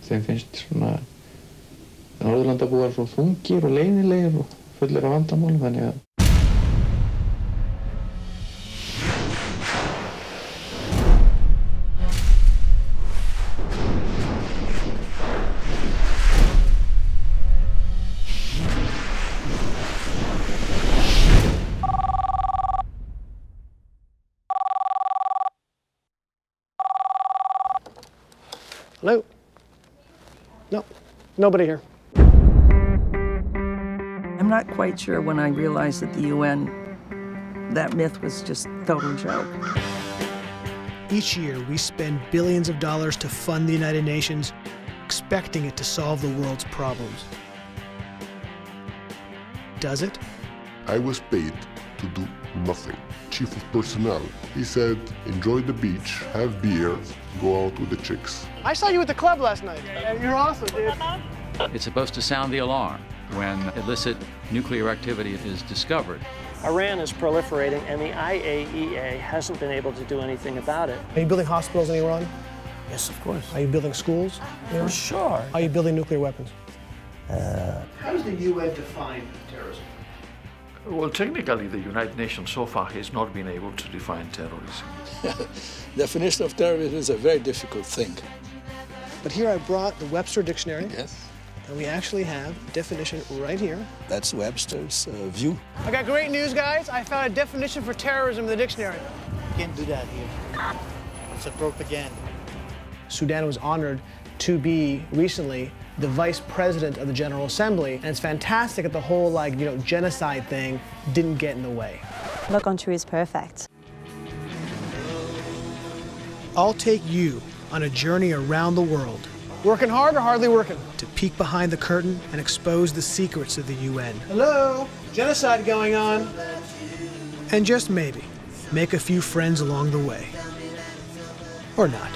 Þeim finnst svona Norðurlandabúar svo þungir og leiðinlegir og fullir af vandamálum, þannig að Hello? No, nobody here. I'm not quite sure when I realized that the UN, that myth was just a total joke. Each year, we spend billions of dollars to fund the United Nations, expecting it to solve the world's problems. Does it? I was paid to do nothing. Chief of personnel, he said, enjoy the beach, have beer, go out with the chicks. I saw you at the club last night. You're awesome, dude. It's supposed to sound the alarm when illicit nuclear activity is discovered. Iran is proliferating, and the IAEA hasn't been able to do anything about it. Are you building hospitals in Iran? Yes, of course. Are you building schools? For sure. Are you building nuclear weapons? How does the UN define terrorism? Well, technically, the United Nations so far has not been able to define terrorism. Definition of terrorism is a very difficult thing. But here I brought the Webster Dictionary. Yes. And we actually have a definition right here. That's Webster's view. I got great news, guys. I found a definition for terrorism in the dictionary. You can't do that here. It's a propaganda. Sudan was honored to be recently the vice president of the General Assembly, and it's fantastic that the whole, genocide thing didn't get in the way. No country is perfect. I'll take you on a journey around the world. Working hard or hardly working? To peek behind the curtain and expose the secrets of the UN. Hello? Genocide going on. And just maybe, make a few friends along the way. Or not.